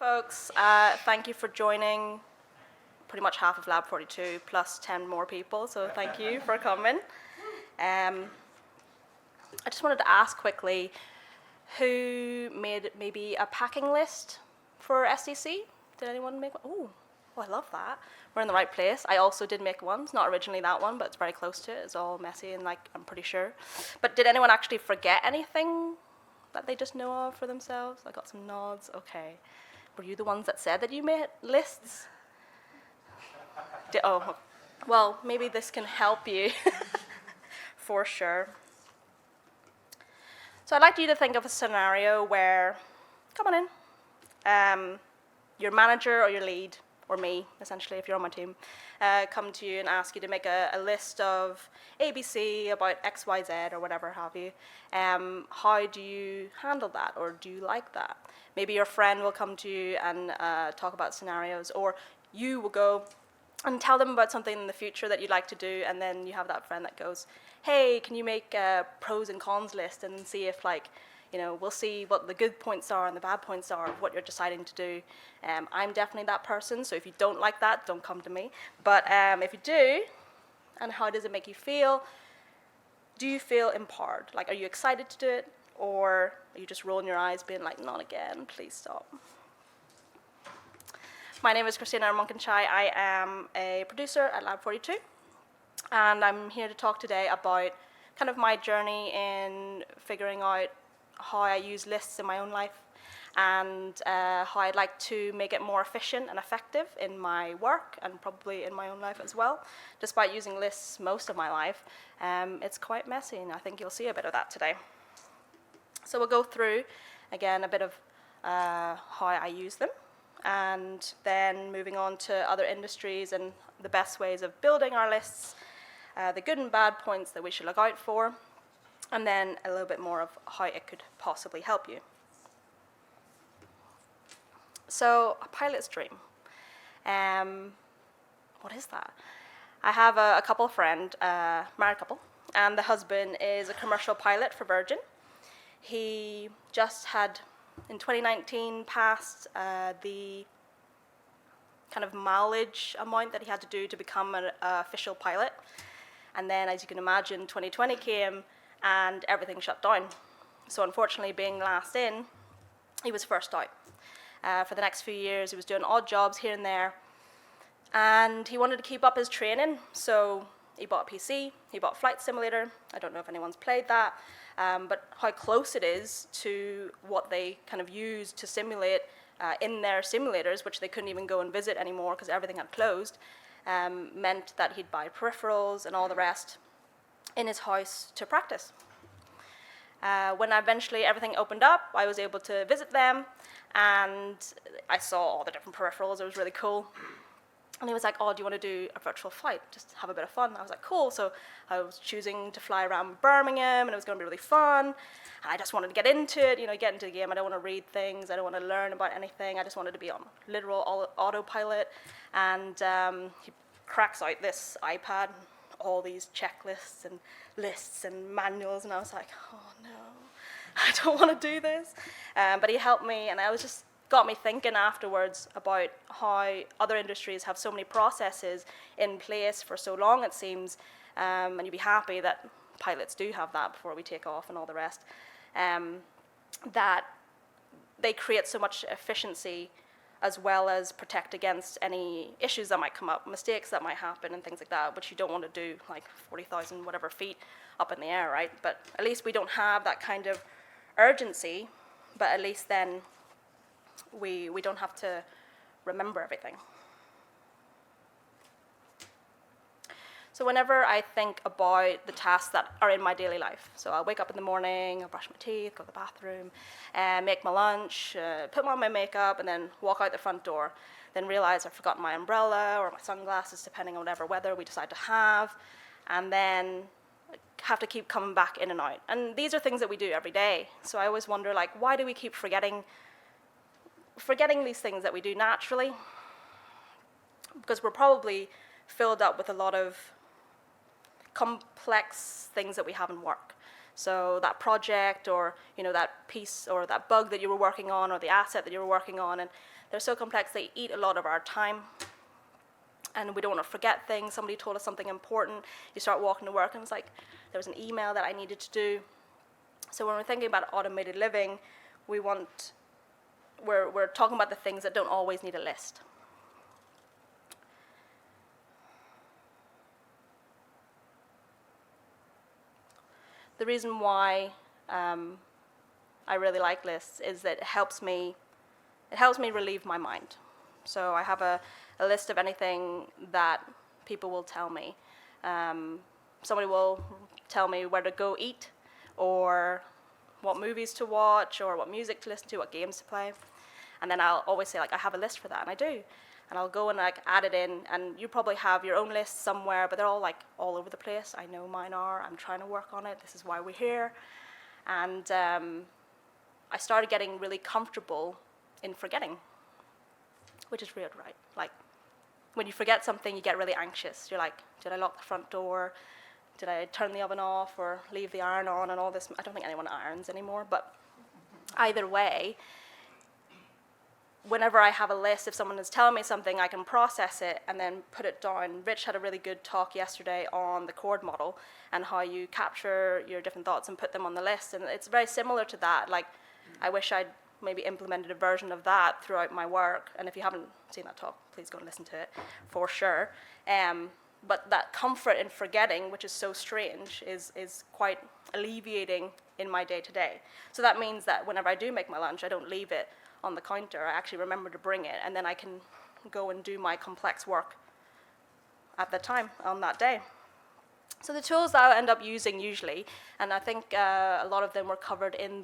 Folks, thank you for joining pretty much half of Lab 42 plus 10 more people, so thank you for coming. I just wanted to ask quickly, who made maybe a packing list for SDC? Did anyone make one? Oh, I love that. We're in the right place. I also did make one. It's not originally that one, but it's very close to it. It's all messy and I'm pretty sure. But did anyone actually forget anything that they just know of for themselves? I got some nods. Okay. Were you the ones that said that you made lists? Oh, well, maybe this can help you for sure. So I'd like you to think of a scenario where, come on in, your manager or your lead, or me, essentially, if you're on my team, come to you and ask you to make a list of ABC about X, Y, Z, or whatever have you. How do you handle that, or do you like that? Maybe your friend will come to you and talk about scenarios, or you will go and tell them about something in the future that you'd like to do, and then you have that friend that goes, hey, can you make a pros and cons list and see if, we'll see what the good points are and the bad points are of what you're deciding to do. I'm definitely that person, so if you don't like that, don't come to me. But if you do, and how does it make you feel? Do you feel empowered? Like, are you excited to do it? Or are you just rolling your eyes being like, not again, please stop? My name is Christina Ermongkonchai. I am a producer at Lab 42. And I'm here to talk today about kind of my journey in figuring out how I use lists in my own life and how I'd like to make it more efficient and effective in my work and probably in my own life as well. Despite using lists most of my life, it's quite messy, and I think you'll see a bit of that today. So we'll go through, again, a bit of how I use them, and then moving on to other industries and the best ways of building our lists, the good and bad points that we should look out for, and then a little bit more of how it could possibly help you. So, a pilot's dream. What is that? I have a couple friend, married couple, and the husband is a commercial pilot for Virgin. He just had, in 2019, passed the kind of mileage amount that he had to do to become an official pilot. And then, as you can imagine, 2020 came and everything shut down. So unfortunately, being last in, he was first out. For the next few years, he was doing odd jobs here and there. And he wanted to keep up his training, so he bought a PC, he bought a flight simulator. I don't know if anyone's played that, but how close it is to what they kind of use to simulate in their simulators, which they couldn't even go and visit anymore because everything had closed, meant that he'd buy peripherals and all the rest in his house to practice. When eventually everything opened up, I was able to visit them, and I saw all the different peripherals. It was really cool. And he was like, oh, do you want to do a virtual flight? Just have a bit of fun. I was like, cool. So I was choosing to fly around Birmingham, and it was going to be really fun. And I just wanted to get into it, get into the game. I don't want to read things. I don't want to learn about anything. I just wanted to be on literal autopilot. And he cracks out this iPad, all these checklists and lists and manuals. And I was like, oh, no, I don't want to do this. But he helped me, and I was just got me thinking afterwards about how other industries have so many processes in place for so long, it seems, and you'd be happy that pilots do have that before we take off and all the rest, that they create so much efficiency as well as protect against any issues that might come up, mistakes that might happen and things like that, which you don't want to do like 40,000 whatever feet up in the air, right? But at least we don't have that kind of urgency, but at least then we don't have to remember everything. So whenever I think about the tasks that are in my daily life, so I'll wake up in the morning, I'll brush my teeth, go to the bathroom, make my lunch, put on my makeup, and then walk out the front door, then realize I've forgotten my umbrella or my sunglasses, depending on whatever weather we decide to have, and then have to keep coming back in and out. And these are things that we do every day. So I always wonder, why do we keep forgetting these things that we do naturally? Because we're probably filled up with a lot of complex things that we have in work. So that project, or that piece or that bug that you were working on, or the asset that you were working on, and they're so complex, they eat a lot of our time. And we don't want to forget things. Somebody told us something important. You start walking to work, and it's like, there was an email that I needed to do. So when we're thinking about automated living, we're talking about the things that don't always need a list. The reason why I really like lists is that it helps me relieve my mind. So I have a list of anything that people will tell me. Somebody will tell me where to go eat, or what movies to watch, or what music to listen to, what games to play. And then I'll always say, like, I have a list for that, and I do. And I'll go and add it in, and you probably have your own list somewhere, but they're all all over the place. I know mine are. I'm trying to work on it. This is why we're here. And I started getting really comfortable in forgetting, which is weird, right? Like, when you forget something, you get really anxious. You're like, did I lock the front door? Did I turn the oven off or leave the iron on and all this? I don't think anyone irons anymore, but either way, whenever I have a list, if someone is telling me something, I can process it and then put it down. Rich had a really good talk yesterday on the chord model and how you capture your different thoughts and put them on the list. And it's very similar to that. Like, I wish I'd maybe implemented a version of that throughout my work. And if you haven't seen that talk, please go and listen to it for sure. But that comfort in forgetting, which is so strange, is quite alleviating in my day-to-day. So that means that whenever I do make my lunch, I don't leave it on the counter. I actually remember to bring it, and then I can go and do my complex work at the time on that day. So the tools that I'll end up using usually, and I think a lot of them were covered in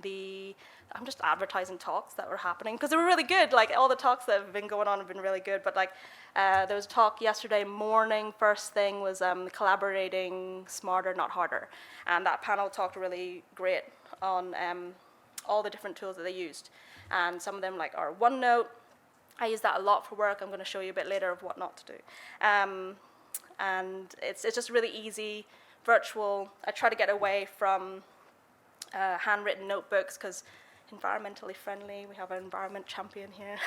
I'm just advertising talks that were happening, because they were really good. Like, all the talks that have been going on have been really good, but there was a talk yesterday morning. First thing was collaborating smarter, not harder. And that panel talked really great on all the different tools that they used. And some of them are OneNote. I use that a lot for work. I'm going to show you a bit later of what not to do. And it's just really easy, virtual. I try to get away from handwritten notebooks, because environmentally friendly. We have an environment champion here.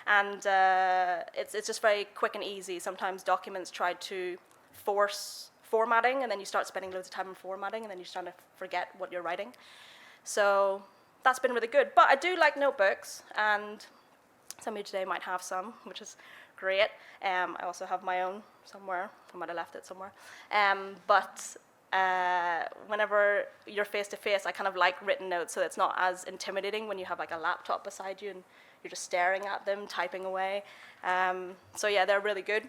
And it's just very quick and easy. Sometimes documents try to force formatting, and then you start spending loads of time on formatting, and then you're starting to forget what you're writing. So that's been really good. But I do like notebooks, and some of you today might have some, which is great. I also have my own somewhere. I might have left it somewhere. But whenever you're face-to-face, I kind of like written notes, so it's not as intimidating when you have a laptop beside you and you're just staring at them, typing away. So yeah, they're really good.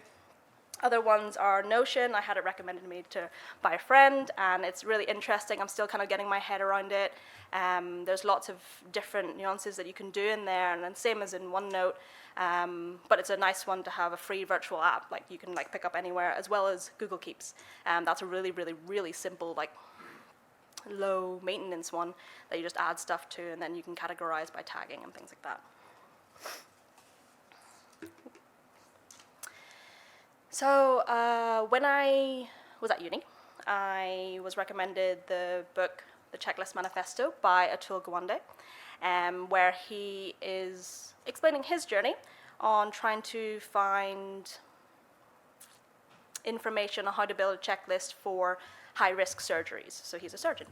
Other ones are Notion. I had it recommended to me by a friend, and it's really interesting. I'm still kind of getting my head around it. There's lots of different nuances that you can do in there, and then same as in OneNote. But it's a nice one to have a free virtual app, you can pick up anywhere, as well as Google Keeps. That's a really, really, really simple, low maintenance one that you just add stuff to, and then you can categorize by tagging and things like that. So when I was at uni, I was recommended the book, The Checklist Manifesto by Atul Gawande, where he is explaining his journey on trying to find information on how to build a checklist for high-risk surgeries. So he's a surgeon.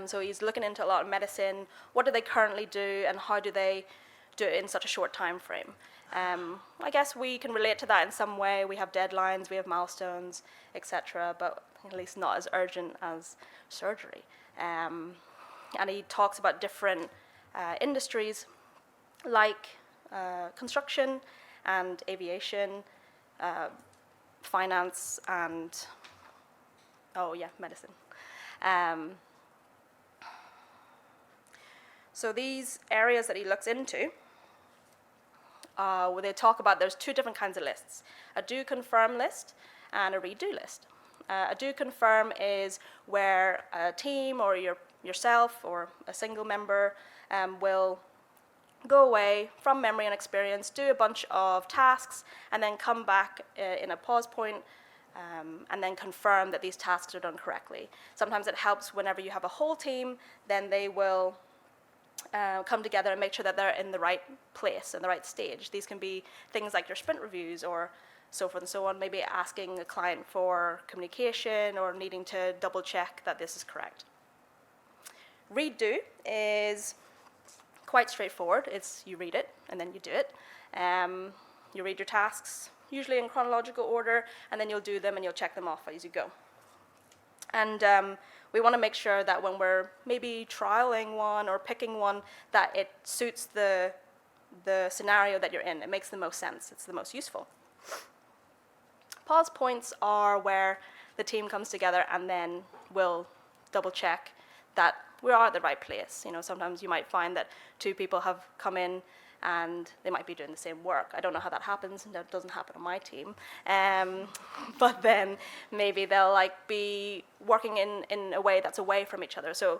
So he's looking into a lot of medicine. What do they currently do, and how do they do it in such a short time frame? I guess we can relate to that in some way. We have deadlines, we have milestones, etc., but at least not as urgent as surgery. And he talks about different industries like construction and aviation, finance, and medicine. So these areas that he looks into, where they talk about, there's two different kinds of lists: a do confirm list and a redo list. A do confirm is where a team or yourself or a single member will go away from memory and experience, do a bunch of tasks, and then come back in a pause point and then confirm that these tasks are done correctly. Sometimes it helps whenever you have a whole team, then they will come together and make sure that they're in the right place, in the right stage. These can be things like your sprint reviews or so forth and so on, maybe asking a client for communication or needing to double check that this is correct. Read-do is quite straightforward. It's you read it and then you do it. You read your tasks, usually in chronological order, and then you'll do them and you'll check them off as you go. And we want to make sure that when we're maybe trialing one or picking one, that it suits the scenario that you're in. It makes the most sense. It's the most useful. Pause points are where the team comes together and then we'll double check that we are at the right place. Sometimes you might find that two people have come in and they might be doing the same work. I don't know how that happens, and that doesn't happen on my team. But then maybe they'll be working in a way that's away from each other. So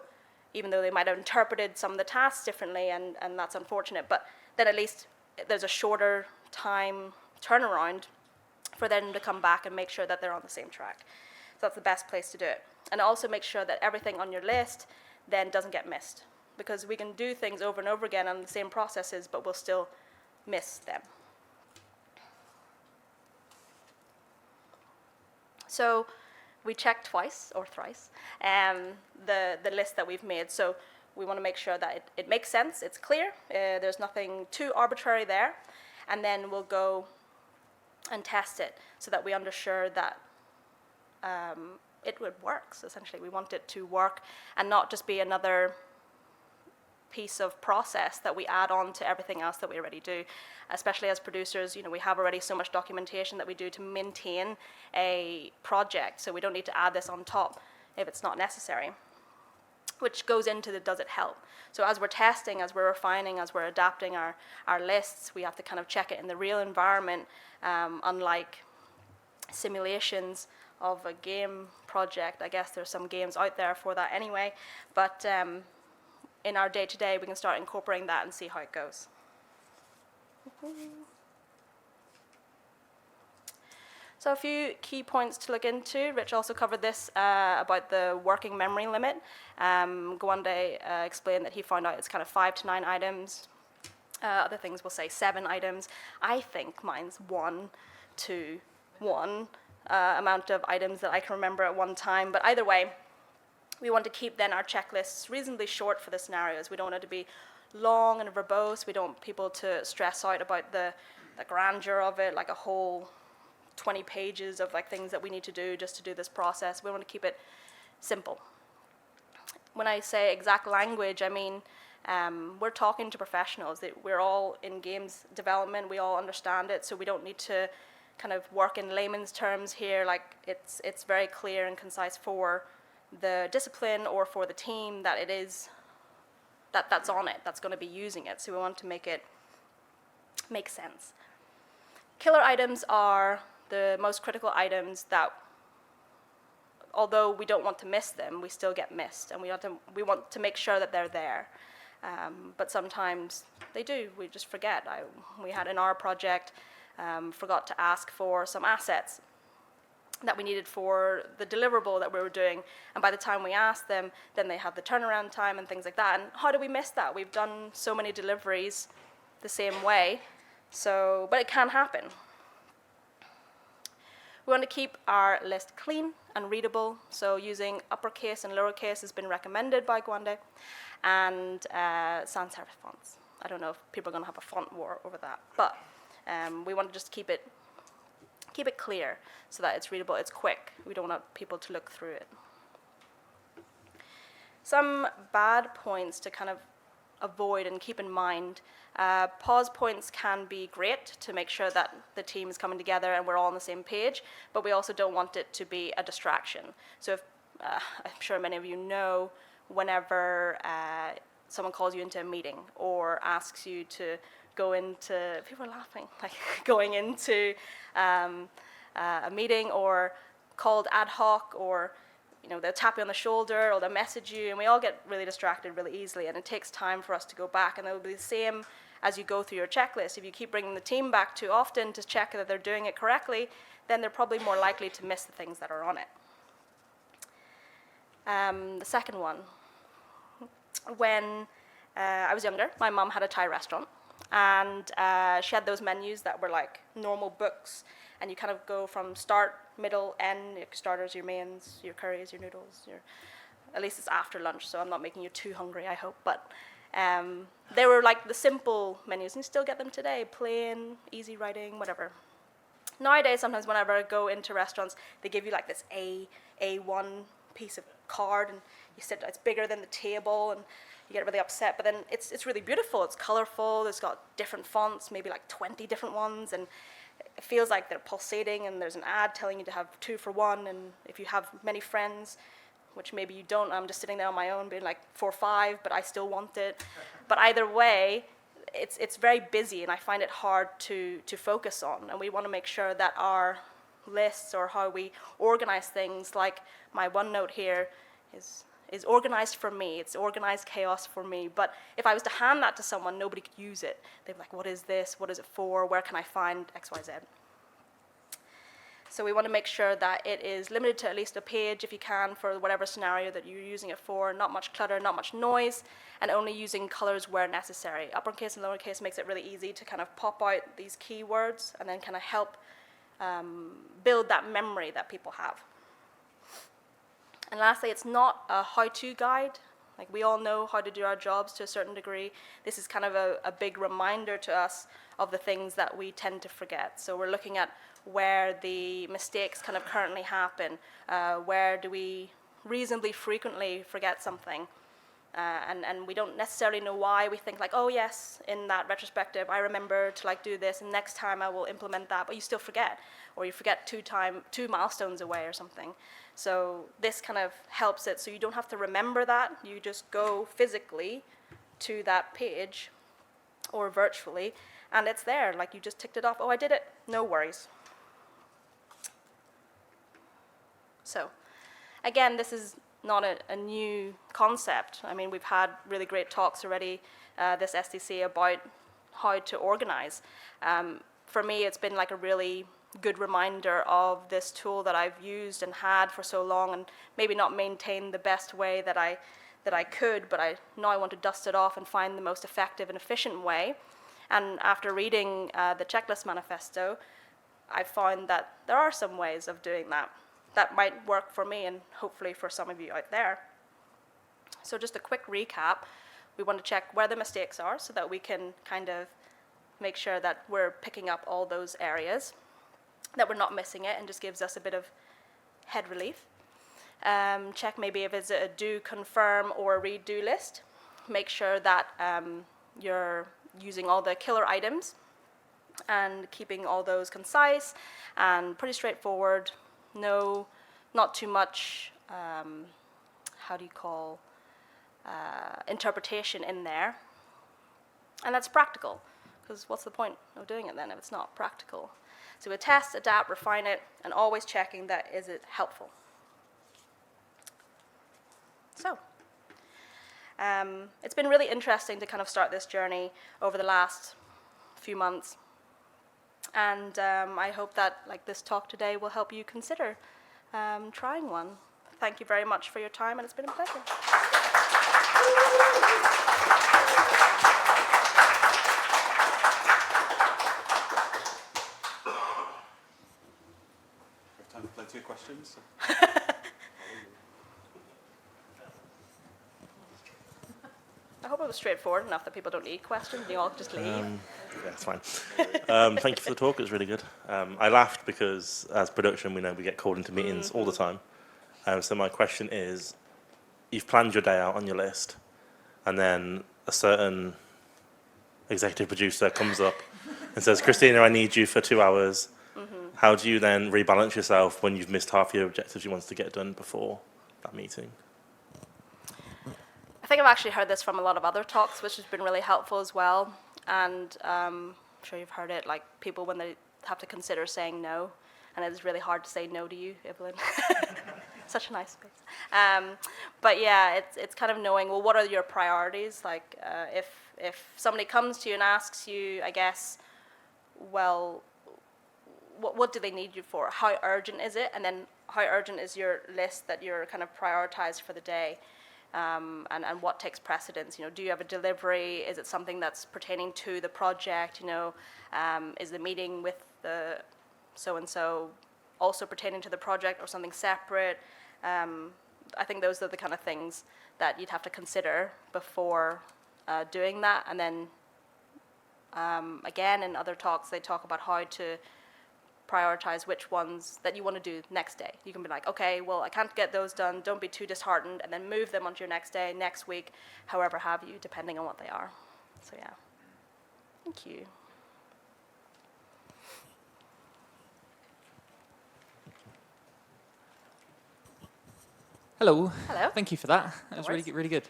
even though they might have interpreted some of the tasks differently, and that's unfortunate, but then at least there's a shorter time turnaround for them to come back and make sure that they're on the same track. So that's the best place to do it. And also make sure that everything on your list then doesn't get missed, because we can do things over and over again on the same processes, but we'll still miss them. So we check twice or thrice the list that we've made. So we want to make sure that it makes sense, it's clear, there's nothing too arbitrary there, and then we'll go and test it so that we ensure that it works, essentially. We want it to work and not just be another piece of process that we add on to everything else that we already do. Especially as producers, we have already so much documentation that we do to maintain a project, so we don't need to add this on top if it's not necessary. Which goes into the does it help. So as we're testing, as we're refining, as we're adapting our lists, we have to kind of check it in the real environment, unlike simulations of a game project. I guess there's some games out there for that anyway, but in our day-to-day, we can start incorporating that and see how it goes. So a few key points to look into. Rich also covered this about the working memory limit. Gwande explained that he found out it's kind of 5 to 9 items. Other things will say 7 items. I think mine's 1 to 1 amount of items that I can remember at one time. But either way, we want to keep then our checklists reasonably short for the scenarios. We don't want it to be long and verbose. We don't want people to stress out about the grandeur of it, like a whole 20 pages of things that we need to do just to do this process. We want to keep it simple. When I say exact language, I mean we're talking to professionals. We're all in games development. We all understand it, so we don't need to kind of work in layman's terms here. It's very clear and concise for the discipline or for the team that it is that's on it, that's going to be using it. So we want to make it make sense. Killer items are the most critical items that, although we don't want to miss them, we still get missed, and we want to make sure that they're there. But sometimes they do. We just forget. We had in our project forgot to ask for some assets that we needed for the deliverable that we were doing, and by the time we asked them, then they had the turnaround time and things like that. And how do we miss that? We've done so many deliveries the same way, but it can happen. We want to keep our list clean and readable, so using uppercase and lowercase has been recommended by Gwande, and sans serif fonts. I don't know if people are going to have a font war over that, but we want to just keep it clear so that it's readable, it's quick. We don't want people to look through it. Some bad points to kind of avoid and keep in mind. Pause points can be great to make sure that the team is coming together and we're all on the same page, but we also don't want it to be a distraction. So I'm sure many of you know, whenever someone calls you into a meeting or asks you to go into, people are laughing, going into a meeting or called ad hoc, or they'll tap you on the shoulder or they'll message you, and we all get really distracted really easily, and it takes time for us to go back, and it will be the same as you go through your checklist. If you keep bringing the team back too often to check that they're doing it correctly, then they're probably more likely to miss the things that are on it. The second one, when I was younger, my mum had a Thai restaurant, and she had those menus that were like normal books, and you kind of go from start, middle, end, your starters, your mains, your curries, your noodles, at least it's after lunch, so I'm not making you too hungry, I hope, but they were like the simple menus, and you still get them today, plain, easy writing, whatever. Nowadays, sometimes whenever I go into restaurants, they give you like this A1 piece of card, and you sit, it's bigger than the table, and you get really upset, but then it's really beautiful, it's colorful, it's got different fonts, maybe like 20 different ones, and it feels like they're pulsating, and there's an ad telling you to have 2 for 1, and if you have many friends, which maybe you don't, I'm just sitting there on my own being like 4 or 5, but I still want it. But either way, it's very busy, and I find it hard to focus on, and we want to make sure that our lists or how we organize things, like my OneNote here is organized for me, it's organized chaos for me, but if I was to hand that to someone, nobody could use it. They'd be like, what is this, what is it for, where can I find XYZ? So we want to make sure that it is limited to at least a page if you can for whatever scenario that you're using it for, not much clutter, not much noise, and only using colors where necessary. Uppercase and lowercase makes it really easy to kind of pop out these keywords and then kind of help build that memory that people have. And lastly, it's not a how-to guide. Like, we all know how to do our jobs to a certain degree. This is kind of a big reminder to us of the things that we tend to forget. So we're looking at where the mistakes kind of currently happen, where do we reasonably frequently forget something, and we don't necessarily know why. We think like, oh yes, in that retrospective, I remember to like do this, and next time I will implement that, but you still forget, or you forget 2 milestones away or something. So this kind of helps it, so you don't have to remember that, you just go physically to that page, or virtually, and it's there, like you just ticked it off, oh I did it, no worries. So, again, this is not a new concept. I mean, we've had really great talks already this SDC about how to organize. For me, it's been like a really good reminder of this tool that I've used and had for so long, and maybe not maintained the best way that I could, but now I want to dust it off and find the most effective and efficient way. And after reading the checklist manifesto, I found that there are some ways of doing that that might work for me and hopefully for some of you out there. So just a quick recap, we want to check where the mistakes are so that we can kind of make sure that we're picking up all those areas, that we're not missing it, and just gives us a bit of head relief. Check maybe if it's a do, confirm, or redo list. Make sure that you're using all the killer items and keeping all those concise and pretty straightforward. No, not too much, interpretation in there. And that's practical, because what's the point of doing it then if it's not practical? So we test, adapt, refine it, and always checking that is it helpful. So, it's been really interesting to kind of start this journey over the last few months. And I hope that this talk today will help you consider trying one. Thank you very much for your time, and it's been a pleasure. We have time for plenty of questions. I hope it was straightforward enough that people don't need questions. You all just leave. Yeah, it's fine. Thank you for the talk. It was really good. I laughed because, as production, we know we get called into meetings all the time. So my question is, you've planned your day out on your list, and then a certain executive producer comes up and says, Christina, I need you for 2 hours. How do you then rebalance yourself when you've missed half your objectives you wanted to get done before that meeting? I think I've actually heard this from a lot of other talks, which has been really helpful as well. And I'm sure you've heard it, like people when they have to consider saying no, and it's really hard to say no to you, Evelyn. Such a nice space. But yeah, it's kind of knowing, well, what are your priorities? Like, if somebody comes to you and asks you, I guess, well, what do they need you for? How urgent is it? And then how urgent is your list that you're kind of prioritized for the day? And what takes precedence? You know, do you have a delivery? Is it something that's pertaining to the project? You know, is the meeting with the so-and-so also pertaining to the project or something separate? I think those are the kind of things that you'd have to consider before doing that. And then again, in other talks, they talk about how to prioritize which ones that you want to do next day. You can be like, okay, well, I can't get those done. Don't be too disheartened, and then move them onto your next day, next week, however have you, depending on what they are. So yeah, thank you. Hello. Hello. Thank you for that. That was worries. really good.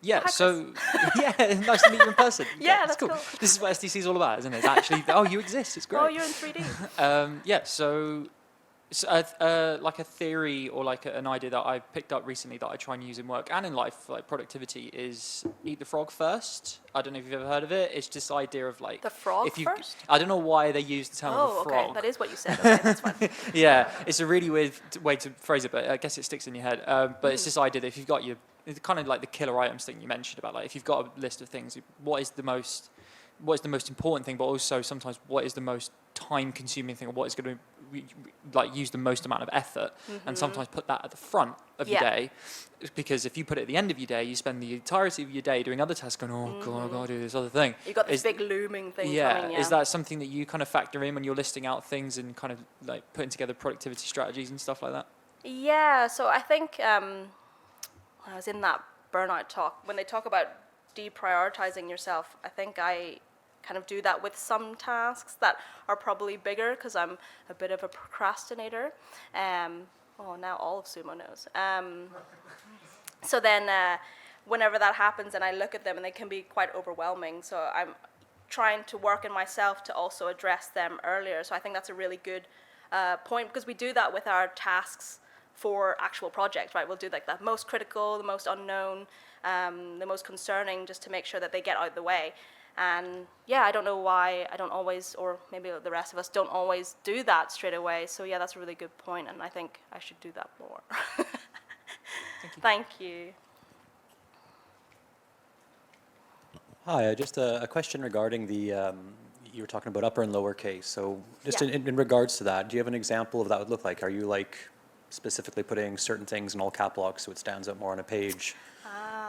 Yeah, Hi, so, yeah, nice to meet you in person. Yeah, it's that's cool. This is what SDC is all about, isn't it? It's actually, oh, you exist, it's great. Oh, you're in 3D. Yeah, so like a theory or like an idea that I picked up recently that I try and use in work and in life, like productivity, is eat the frog first. I don't know if you've ever heard of it. It's this idea of like... The frog if you, first? I don't know why they use the term of a Oh, frog. okay. That is what you said. Okay, that's fine. Yeah, it's a really weird way to phrase it, but I guess it sticks in your head. But it's this idea that if you've got your... It's kind of like the killer items thing you mentioned about, like, if you've got a list of things, what is the most important thing, but also sometimes what is the most time-consuming thing, or what is going to like use the most amount of effort, and sometimes put that at the front of your day, because if you put it at the end of your day, you spend the entirety of your day doing other tasks, going, oh god, I've got to do this other thing. You've got this big looming thing coming. Yeah, is that something that you kind of factor in when you're listing out things and kind of like putting together productivity strategies and stuff like that? Yeah, so I think when I was in that burnout talk, when they talk about deprioritizing yourself, I think I kind of do that with some tasks that are probably bigger because I'm a bit of a procrastinator. Now all of Sumo knows. So then whenever that happens and I look at them, and they can be quite overwhelming, so I'm trying to work in myself to also address them earlier. So I think that's a really good point, because we do that with our tasks for actual projects, right? We'll do like the most critical, the most unknown, the most concerning, just to make sure that they get out of the way. And yeah, I don't know why I don't always, or maybe the rest of us don't always do that straight away. So yeah, that's a really good point, and I think I should do that more. Thank you. Hi, just a question regarding the, you were talking about upper and lower case. So just Yeah. in regards to that, do you have an example of that would look like? Are you like specifically putting certain things in all cap locks so it stands out more on a page,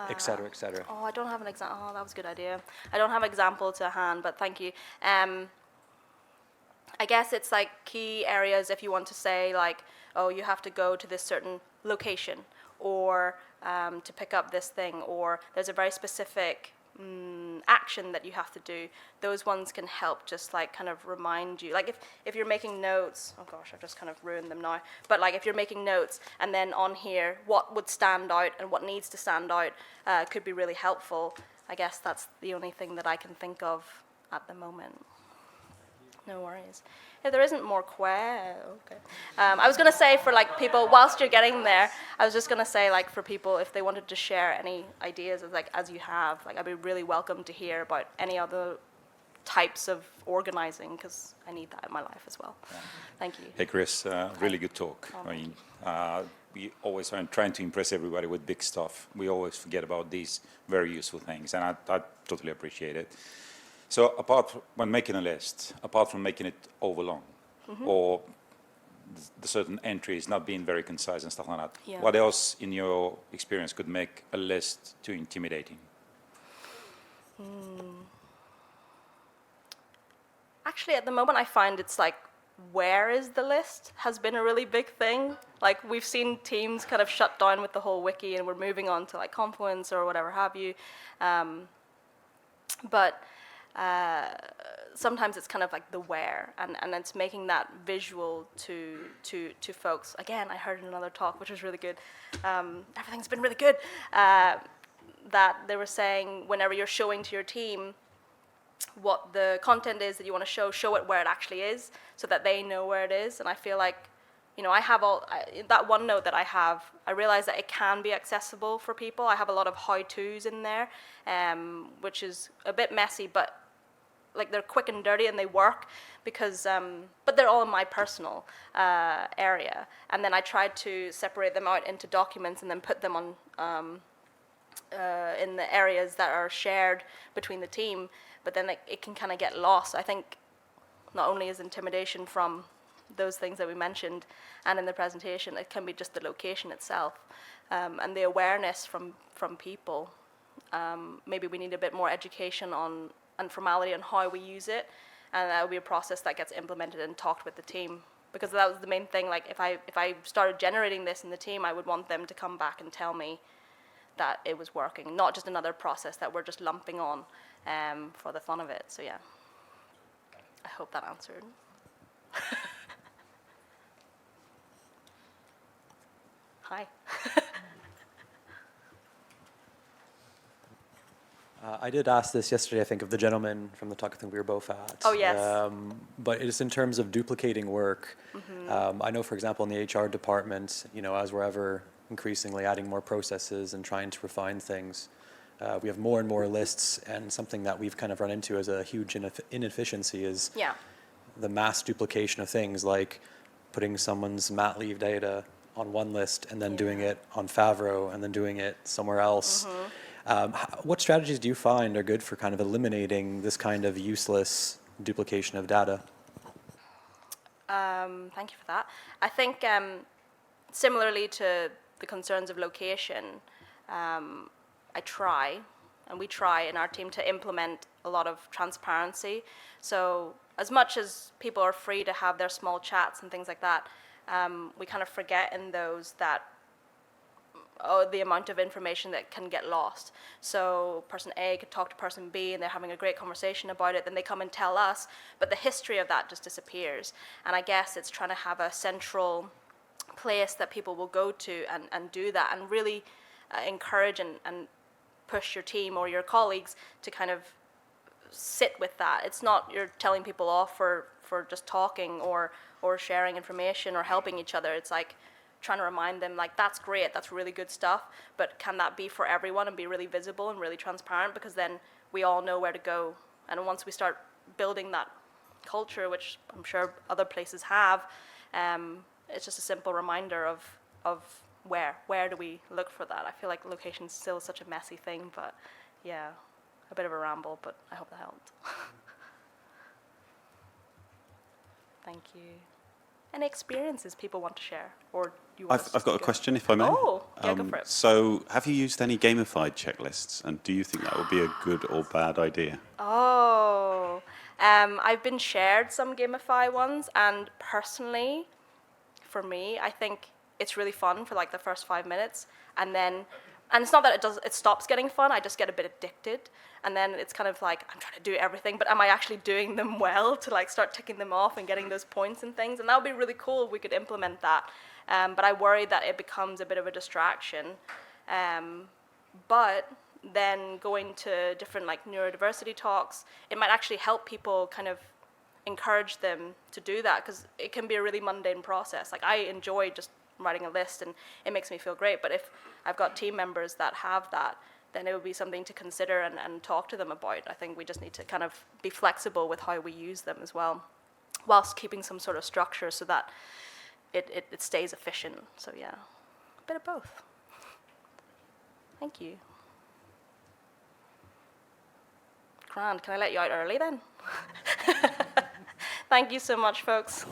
et cetera, et cetera? Oh, I don't have an example. Oh, that was a good idea. I don't have an example to hand, but thank you. I guess it's like key areas if you want to say like, oh, you have to go to this certain location, or to pick up this thing, or there's a very specific action that you have to do. Those ones can help just like kind of remind you. Like if you're making notes, oh gosh, I've just kind of ruined them now. But like if you're making notes and then on here, what would stand out and what needs to stand out could be really helpful. I guess that's the only thing that I can think of at the moment. No worries. If there isn't more okay. I was going to say for like people, whilst you're getting there, I was just going to say like for people, if they wanted to share any ideas of like as you have, like I'd be really welcome to hear about any other types of organizing, because I need that in my life as well. Yeah. Thank you. Hey, Chris, really good talk. I mean, we always are trying to impress everybody with big stuff. We always forget about these very useful things, and I totally appreciate it. So when making a list, apart from making it overlong, or the certain entries not being very concise and stuff like that, what else in your experience could make a list too intimidating? Actually, at the moment, I find it's like, where is the list has been a really big thing. Like we've seen teams kind of shut down with the whole wiki, and we're moving on to like Confluence or whatever have you. But sometimes it's kind of like the where, and it's making that visual to folks. Again, I heard in another talk, which was really good. Everything's been really good. That they were saying whenever you're showing to your team what the content is that you want to show it where it actually is, so that they know where it is. And I feel like I have that OneNote that I have. I realize that it can be accessible for people. I have a lot of how-tos in there, which is a bit messy, but like they're quick and dirty and they work because, but they're all in my personal area. And then I tried to separate them out into documents and then put them on in the areas that are shared between the team. But then it can kind of get lost. I think not only is intimidation from those things that we mentioned and in the presentation, it can be just the location itself and the awareness from people. Maybe we need a bit more education on and formality on how we use it, and that will be a process that gets implemented and talked with the team, because that was the main thing. Like if I started generating this in the team, I would want them to come back and tell me that it was working, not just another process that we're just lumping on for the fun of it. So yeah, I hope that answered. Hi. I did ask this yesterday, I think, of the gentleman from the talk I think we were both at. Oh, yes. But it's in terms of duplicating work. I know, for example, in the HR department, as we're ever increasingly adding more processes and trying to refine things, we have more and more lists, and something that we've kind of run into as a huge inefficiency is the mass duplication of things, like putting someone's mat leave data on one list and then doing it on Favreau and then doing it somewhere else. What strategies do you find are good for kind of eliminating this kind of useless duplication of data? Thank you for that. I think similarly to the concerns of location, we try in our team to implement a lot of transparency. So as much as people are free to have their small chats and things like that, we kind of forget in those that the amount of information that can get lost. So person A could talk to person B and they're having a great conversation about it, then they come and tell us, but the history of that just disappears. And I guess it's trying to have a central place that people will go to and do that, and really encourage and push your team or your colleagues to kind of sit with that. It's not you're telling people off for just talking or sharing information or helping each other. It's like trying to remind them, like, that's great, that's really good stuff, but can that be for everyone and be really visible and really transparent? Because then we all know where to go. And once we start building that culture, which I'm sure other places have, it's just a simple reminder of where do we look for that. I feel like location's still such a messy thing, but yeah, a bit of a ramble, but I hope that helped. Thank you. Any experiences people want to share, or you want? I've got a question, if I may. Oh, yeah, go for it. So, have you used any gamified checklists, and do you think that would be a good or bad idea? Oh, I've been shared some gamify ones, and personally, for me, I think it's really fun for like the first 5 minutes, and it's not that it stops getting fun. I just get a bit addicted, and then it's kind of like I'm trying to do everything, but am I actually doing them well to like start ticking them off and getting those points and things? And that would be really cool if we could implement that. But I worry that it becomes a bit of a distraction. But then going to different like neurodiversity talks, it might actually help people kind of encourage them to do that, because it can be a really mundane process. Like I enjoy just writing a list and it makes me feel great, but if I've got team members that have that, then it would be something to consider and talk to them about. I think we just need to kind of be flexible with how we use them as well, whilst keeping some sort of structure so that it stays efficient. So yeah, a bit of both. Thank you. Grand, can I let you out early then? Thank you so much, folks.